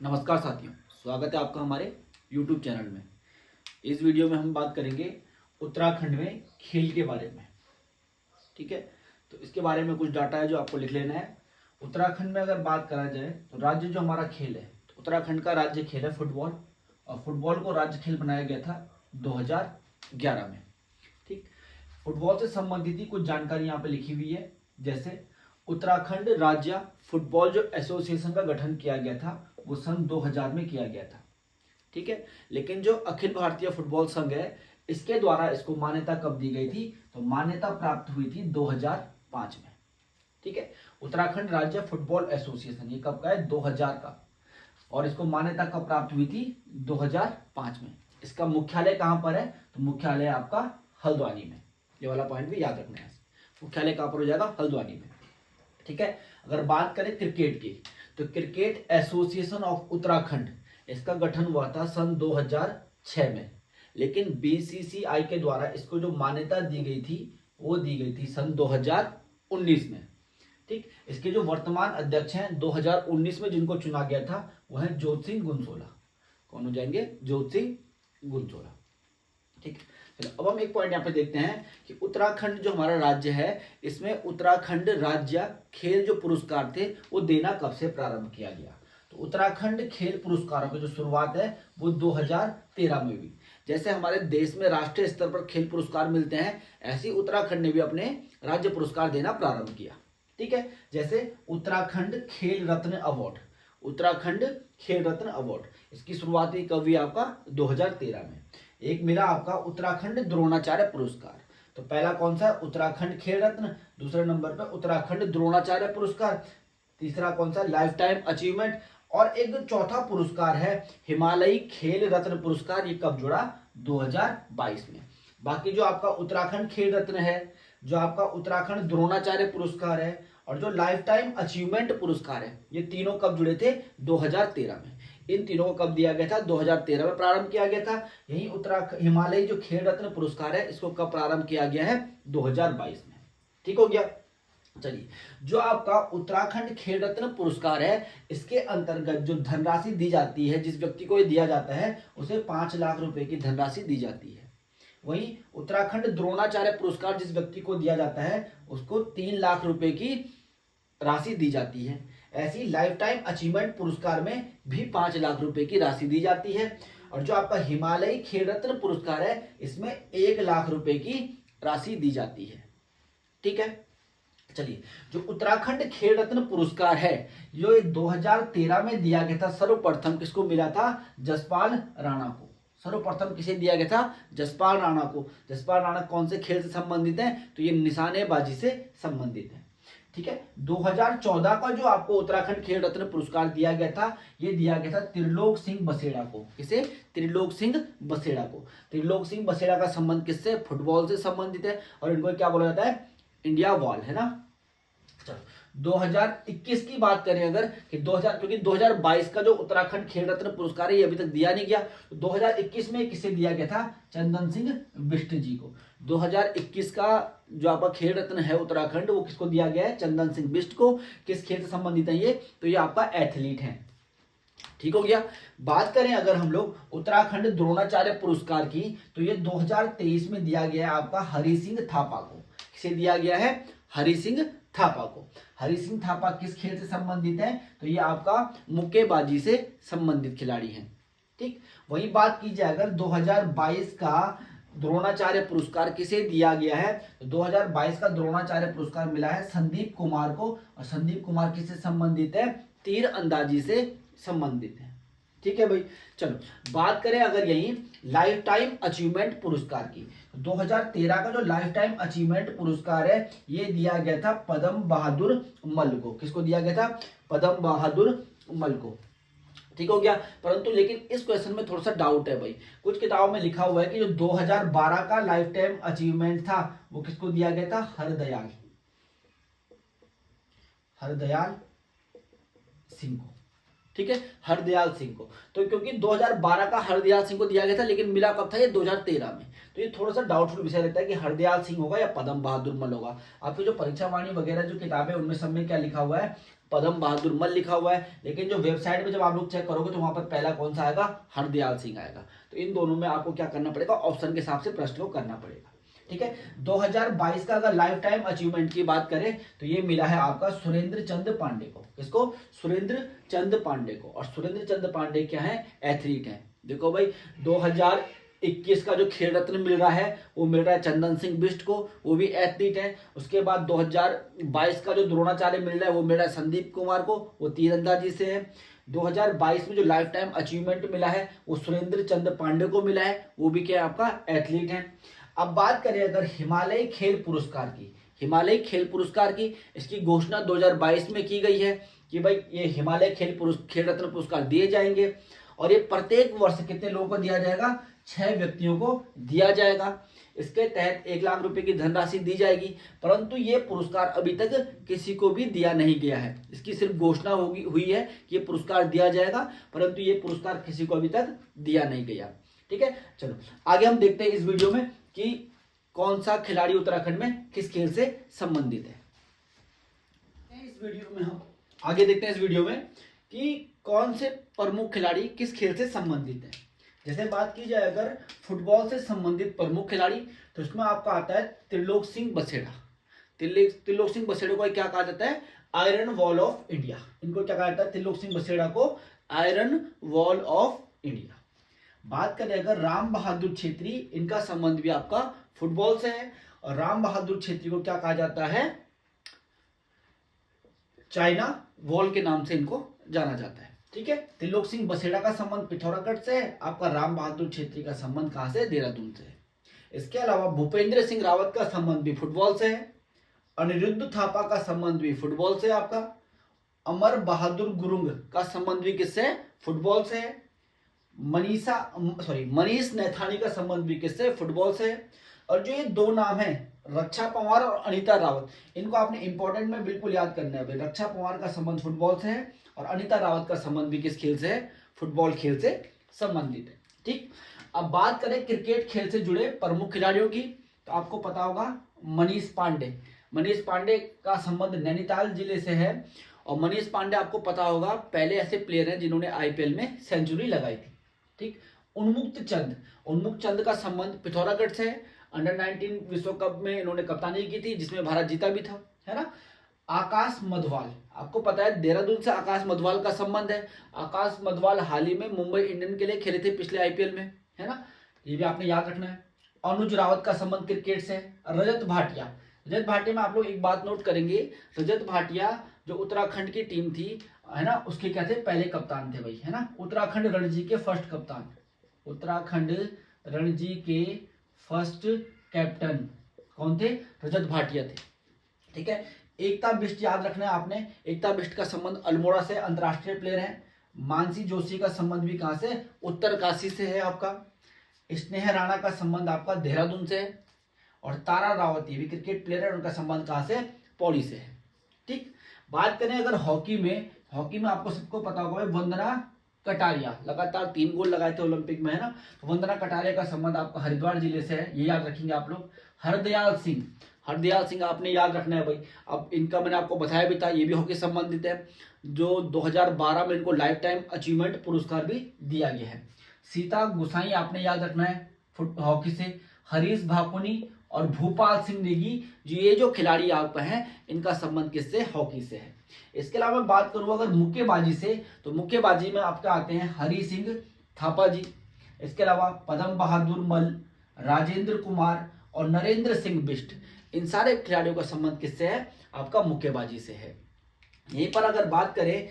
नमस्कार साथियों, स्वागत है आपका हमारे YouTube चैनल में। इस वीडियो में हम बात करेंगे उत्तराखंड में खेल के बारे में। ठीक है, तो इसके बारे में कुछ डाटा है जो आपको लिख लेना है। उत्तराखंड में अगर बात करा जाए तो राज्य जो हमारा खेल है, तो उत्तराखंड का राज्य खेल है फुटबॉल, और फुटबॉल को राज्य खेल बनाया गया था 2011 में। ठीक, फुटबॉल से संबंधित ही कुछ जानकारी यहाँ पे लिखी हुई है। जैसे उत्तराखंड राज्य फुटबॉल जो एसोसिएशन का गठन किया गया था वो सन 2000 में किया गया था। ठीक है, लेकिन जो अखिल भारतीय फुटबॉल संघ है, इसके द्वारा इसको मान्यता कब दी गई थी? तो मान्यता प्राप्त हुई थी 2005 में। ठीक है, उत्तराखंड राज्य फुटबॉल एसोसिएशन ये कब का है? 2000 का। और इसको मान्यता कब प्राप्त हुई थी? 2005 में। इसका मुख्यालय कहां पर है? तो मुख्यालय आपका हल्द्वानी में। ये वाला पॉइंट भी याद रखना है। मुख्यालय कहां पर हो जाएगा? हल्द्वानी में। ठीक है, अगर बात करें क्रिकेट की, तो क्रिकेट एसोसिएशन ऑफ उत्तराखंड इसका गठन हुआ था सन 2006 में, लेकिन बीसीसीआई के द्वारा इसको जो मान्यता दी गई थी वो दी गई थी सन 2019 में। ठीक, इसके जो वर्तमान अध्यक्ष हैं 2019 में जिनको चुना गया था वो है जोत सिंह गुनसोला। कौन हो जाएंगे? जोत सिंह गुनसोला। ठीक, चलो अब हम एक पॉइंट यहाँ पे देखते हैं कि उत्तराखंड जो हमारा राज्य है, इसमें उत्तराखंड राज्य खेल जो पुरस्कार थे वो देना कब से प्रारंभ किया गया? तो उत्तराखंड खेल पुरस्कारों की जो शुरुआत है वो 2013 में हुई। जैसे हमारे देश में राष्ट्रीय स्तर पर खेल पुरस्कार मिलते हैं, ऐसे ही उत्तराखंड ने भी अपने राज्य पुरस्कार देना प्रारंभ किया। ठीक है, जैसे उत्तराखंड खेल रत्न अवार्ड, उत्तराखंड खेल रत्न अवार्ड, इसकी शुरुआत कब हुई? आपका 2013 में। एक मिला आपका उत्तराखंड द्रोणाचार्य पुरस्कार। तो पहला कौन सा? उत्तराखंड खेल रत्न। दूसरे नंबर पर उत्तराखंड द्रोणाचार्य पुरस्कार। तीसरा कौन सा? Life time achievement. और एक जो चौथा पुरस्कार है हिमालयी खेल रत्न पुरस्कार, ये कब जुड़ा? 2022 में। बाकी जो आपका उत्तराखंड खेल रत्न है, जो आपका उत्तराखंड द्रोणाचार्य पुरस्कार है, और जो लाइफ टाइम अचीवमेंट पुरस्कार है, ये तीनों कब जुड़े थे? 2013 में। इन तीनों को कब दिया गया था? 2013 में प्रारंभ किया गया था। यही उत्तराखंड हिमालयी जो खेल रत्न पुरस्कार है, इसको कब प्रारंभ किया गया है? 2022 में। ठीक हो गया। चलिए, जो आपका उत्तराखंड खेल रत्न पुरस्कार है, इसके अंतर्गत जो धनराशि दी जाती है, जिस व्यक्ति को ये दिया जाता है उसे 5 लाख रुपए की धनराशि दी जाती है। वहीं उत्तराखंड द्रोणाचार्य पुरस्कार जिस व्यक्ति को दिया जाता है उसको 3 लाख रुपए की राशि दी जाती है। ऐसी लाइफ टाइम अचीवमेंट पुरस्कार में भी 5 लाख रुपए की राशि दी जाती है। और जो आपका हिमालयी खेल रत्न पुरस्कार है, इसमें 1 लाख रुपए की राशि दी जाती है। ठीक है, चलिए, जो उत्तराखंड खेल रत्न पुरस्कार है जो 2013 में दिया गया था, सर्वप्रथम किसको मिला था? जसपाल राणा को। सर्वप्रथम किसे दिया गया था? जसपाल राणा को। जसपाल राणा कौन से खेल से संबंधित है? तो ये निशानेबाजी से संबंधित है। ठीक है, 2014 का जो आपको उत्तराखंड खेल रत्न पुरस्कार दिया गया था, ये दिया गया था त्रिलोक सिंह बसेड़ा को। किसे? त्रिलोक सिंह बसेड़ा को। त्रिलोक सिंह बसेड़ा का संबंध किससे? फुटबॉल से संबंधित है, और इनको क्या बोला जाता है? इंडिया वॉल, है ना। चलो, 2021 की बात करें अगर कि 2000, क्योंकि 2022 का जो उत्तराखंड खेल रत्न पुरस्कार है ये अभी तक दिया नहीं गया, तो 2021 में किसे दिया गया था? चंदन सिंह बिष्ट जी को। 2021 का जो आपका खेल रत्न है उत्तराखंड, वो किसको दिया गया है? चंदन सिंह बिष्ट को। किस खेल से संबंधित है ये? तो ये आपका एथलीट है। ठीक हो गया। बात करें अगर हम लोग उत्तराखंड द्रोणाचार्य पुरस्कार की, तो ये 2023 में दिया गया है आपका हरि सिंह थापा को। किसे दिया गया है? हरि सिंह थापा को। हरि सिंह थापा किस खेल से संबंधित है? तो ये आपका मुक्केबाजी से संबंधित खिलाड़ी हैं। ठीक, वही बात की जाए अगर 2022 का द्रोणाचार्य पुरस्कार किसे दिया गया है, तो 2022 का द्रोणाचार्य पुरस्कार मिला है संदीप कुमार को। और संदीप कुमार किससे संबंधित है? तीर अंदाजी से संबंधित है। ठीक है भाई। चलो, बात करें अगर यही लाइफ टाइम अचीवमेंट पुरस्कार की, 2013 का जो लाइफ टाइम अचीवमेंट पुरस्कार है ये दिया गया था पद्म बहादुर मल को। किसको दिया गया था? पद्म बहादुर मल को। ठीक हो गया। परंतु लेकिन इस क्वेश्चन में थोड़ा सा डाउट है भाई। कुछ किताबों में लिखा हुआ है कि जो 2012 का लाइफ टाइम अचीवमेंट था वो किसको दिया गया था? हरदयाल सिंह को। ठीक है, हरदयाल सिंह को। तो क्योंकि 2012 का हरदयाल सिंह को दिया गया था, लेकिन मिला कब था? ये 2013 में। तो ये थोड़ा सा डाउटफुल विषय रहता है कि हरदयाल सिंह होगा या पद्म बहादुर मल होगा। आपकी जो परीक्षा वाणी वगैरह जो किताबें उनमें सब में क्या लिखा हुआ है, पद्म बहादुर मल लिखा हुआ है, लेकिन जो वेबसाइट पे जब आप लोग चेक करोगे तो वहां पर पहला कौन सा आएगा, हरदयाल सिंह आएगा। तो इन दोनों में आपको क्या करना पड़ेगा, ऑप्शन के हिसाब से प्रश्न को करना पड़ेगा। ठीक है, 2022 का अगर लाइफ टाइम अचीवमेंट की बात करें तो ये मिला है आपका सुरेंद्र चंद पांडे को। किसको, सुरेंद्र चंद पांडे को। और सुरेंद्र चंद पांडे क्या है, एथलीट है। देखो भाई 2021 का जो खेल रत्न मिल रहा है वो मिल रहा है चंदन सिंह बिष्ट को, वो भी एथलीट है। उसके बाद 2022 का जो द्रोणाचार्य मिल रहा है वो मिल रहा है संदीप कुमार को, वो तीरंदाजी से है। 2022 में जो लाइफ टाइम अचीवमेंट मिला है वो सुरेंद्र चंद पांडे को मिला है, वो भी क्या है आपका एथलीट है। अब बात करें अगर हिमालय खेल पुरस्कार की, हिमालय खेल पुरस्कार की इसकी घोषणा 2022 में की गई है कि भाई ये हिमालय खेल रत्न पुरस्कार दिए जाएंगे और ये प्रत्येक वर्ष कितने लोगों को दिया जाएगा, 6 व्यक्तियों को दिया जाएगा। इसके तहत 1 लाख रुपए की धनराशि दी जाएगी, परंतु ये पुरस्कार अभी तक किसी को भी दिया नहीं गया है। इसकी सिर्फ घोषणा हुई है कि ये पुरस्कार दिया जाएगा, परंतु ये पुरस्कार किसी को अभी तक दिया नहीं गया। ठीक है, चलो आगे हम देखते हैं इस वीडियो में कि कौन सा खिलाड़ी उत्तराखंड में किस खेल से संबंधित है। इस वीडियो में हम आगे देखते हैं इस वीडियो में कि कौन से प्रमुख खिलाड़ी किस खेल से संबंधित है। जैसे बात की जाए अगर फुटबॉल से संबंधित प्रमुख खिलाड़ी तो इसमें आपका आता है त्रिलोक सिंह बसेड़ा। त्रिलोक सिंह बसेड़ा को क्या कहा जाता है, आयरन वॉल ऑफ इंडिया। इनको क्या कहा जाता है, त्रिलोक सिंह बसेड़ा को आयरन वॉल ऑफ इंडिया। बात करें अगर राम बहादुर छेत्री, इनका संबंध भी आपका फुटबॉल से है और राम बहादुर छेत्री को क्या कहा जाता है, चाइना वॉल के नाम से इनको जाना जाता है। ठीक है, त्रिलोक सिंह बसेड़ा का संबंध पिथौरागढ़ से है, आपका राम बहादुर छेत्री का संबंध कहां से, देहरादून से है। इसके अलावा भूपेंद्र सिंह रावत का संबंध भी फुटबॉल से है, अनिरुद्ध थापा का संबंध भी फुटबॉल से है आपका, अमर बहादुर गुरुंग का संबंध भी किससे, फुटबॉल से है, मनीष नैथानी का संबंध भी किससे, फुटबॉल से है। और जो ये दो नाम है रक्षा पंवार और अनीता रावत, इनको आपने इंपॉर्टेंट में बिल्कुल याद करना है। रक्षा पंवार का संबंध फुटबॉल से है और अनीता रावत का संबंध भी किस खेल से है, फुटबॉल खेल से संबंधित है। ठीक, अब बात करें क्रिकेट खेल से जुड़े प्रमुख खिलाड़ियों की तो आपको पता होगा मनीष पांडे। मनीष पांडे का संबंध नैनीताल जिले से है और मनीष पांडे आपको पता होगा पहले ऐसे प्लेयर हैं जिन्होंने आईपीएल में सेंचुरी लगाई थी। ठीक, उन्मुक्त चंद का संबंध पिथौरागढ़ से है। अंडर 19 विश्व कप में इन्होंने कप्तानी की थी जिसमें भारत जीता भी था, है ना। आकाश मधवाल, आपको पता है देहरादून से आकाश मधवाल का संबंध है। आकाश मधवाल हाल ही में मुंबई इंडियन के लिए खेले थे पिछले आईपीएल में, है ना, ये भी आपने याद रखना है। अनुज रावत का संबंध क्रिकेट से है। रजत भाटिया में आप लोग एक बात नोट करेंगे, रजत भाटिया जो उत्तराखंड की टीम थी, है ना, उसके क्या थे, पहले कप्तान थे भाई, है ना, उत्तराखंड रणजी के फर्स्ट कप्तान, उत्तराखंड रणजी के फर्स्ट कैप्टन कौन थे, रजत भाटिया थे। ठीक है, एकता बिष्ट याद रखना है आपने, एकता बिष्ट का संबंध अल्मोड़ा से, अंतरराष्ट्रीय प्लेयर है। मानसी जोशी का संबंध भी कहां से, उत्तरकाशी से है आपका। स्नेह राणा का संबंध आपका देहरादून से है और तारा रावत ये भी क्रिकेट प्लेयर है, उनका संबंध कहां से, पौड़ी से है। ठीक, बात करें अगर हॉकी में आपको सबको पता होगा वंदना कटारिया, लगातार 3 गोल लगाए थे ओलंपिक में, है ना। तो वंदना कटारिया का संबंध आपका हरिद्वार जिले से है, ये याद रखेंगे आप लोग। हरदयाल सिंह आपने याद रखना है भाई। अब इनका मैंने आपको बताया भी था, ये भी हॉकी संबंधित है, जो 2012 में इनको लाइफ टाइम अचीवमेंट पुरस्कार भी दिया गया है। सीता गुसाई आपने याद रखना है हॉकी से। हरीश भाकुनी और भूपाल सिंह नेगी, ये जो खिलाड़ी आप हैं इनका संबंध किससे, हॉकी से है। इसके अलावा बात करूं अगर मुक्केबाजी से तो मुक्केबाजी में आपके आते हैं हरि सिंह थापा जी। इसके अलावा पद्म बहादुर मल, राजेंद्र कुमार और नरेंद्र सिंह बिष्ट, इन सारे खिलाड़ियों का संबंध किससे है, आपका मुक्केबाजी से है। यहीं पर अगर बात करें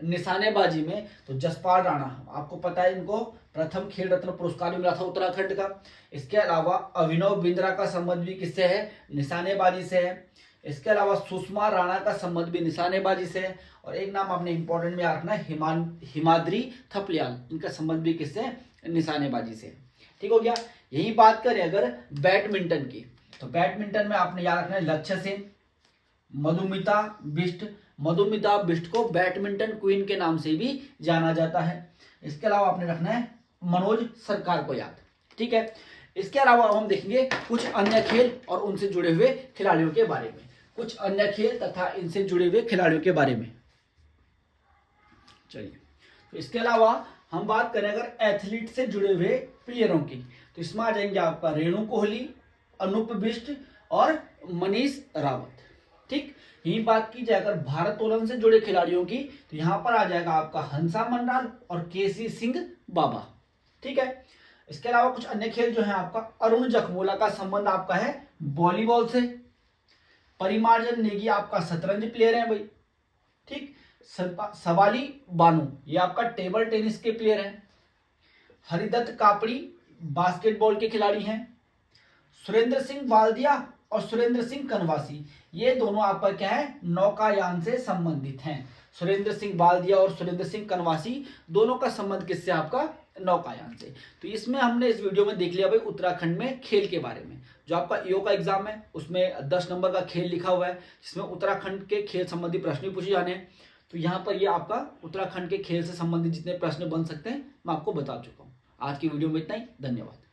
निशानेबाजी में तो जसपाल राणा, आपको पता है इनको प्रथम खेल रत्न पुरस्कार भी मिला था उत्तराखंड का। इसके अलावा अभिनव बिंद्रा का संबंध भी किससे है, निशानेबाजी से है। इसके अलावा सुषमा राणा का संबंध भी निशानेबाजी से है। और एक नाम आपने इंपॉर्टेंट में याद रखना है, हिमाद्री थपलियाल, इनका संबंध भी किससे, निशानेबाजी से। ठीक हो गया। यही बात करें अगर बैडमिंटन की तो बैडमिंटन में आपने याद रखना है लक्ष्य सेन, मधुमिता बिष्ट को बैडमिंटन क्वीन के नाम से भी जाना जाता है। इसके अलावा आपने रखना है मनोज सरकार को याद, ठीक है। इसके अलावा अब हम देखेंगे कुछ अन्य खेल और उनसे जुड़े हुए खिलाड़ियों के बारे में, कुछ अन्य खेल तथा इनसे जुड़े हुए खिलाड़ियों के बारे में। चलिए, तो इसके अलावा हम बात करें अगर एथलीट से जुड़े हुए प्लेयरों की, तो इसमें आ जाएंगे आपका रेणु कोहली, अनूप बिष्ट और मनीष रावत। ठीक, यही बात की जाए अगर भारोत्तोलन से जुड़े खिलाड़ियों की, तो यहां पर आ जाएगा आपका हंसा मंडाल और केसी सिंह बाबा। ठीक है। इसके अलावा कुछ अन्य खेल जो है आपका, अरुण जखमोला का संबंध आपका है वॉलीबॉल से, परिमार्जन नेगी आपका शतरंज प्लेयर है भाई। ठीक, सवाली बानू ये आपका टेबल टेनिस के प्लेयर हैं। हरिदत्त कापड़ी बास्केटबॉल के खिलाड़ी हैं। सुरेंद्र सिंह वाल्दिया और सुरेंद्र सिंह कनवासी ये दोनों आपका क्या है, नौकायान से संबंधित हैं। सुरेंद्र सिंह वाल्दिया और सुरेंद्र सिंह कनवासी दोनों का संबंध किससे, आपका नौकायान से। तो इसमें हमने इस वीडियो में देख लिया भाई उत्तराखंड में खेल के बारे में। जो आपका ईओ का एग्जाम है उसमें 10 नंबर का खेल लिखा हुआ है, जिसमें उत्तराखंड के खेल संबंधी प्रश्न पूछे जाने हैं। तो यहाँ पर ये आपका उत्तराखंड के खेल से संबंधित जितने प्रश्न बन सकते हैं मैं आपको बता चुका हूँ। आज की वीडियो में इतना ही, धन्यवाद।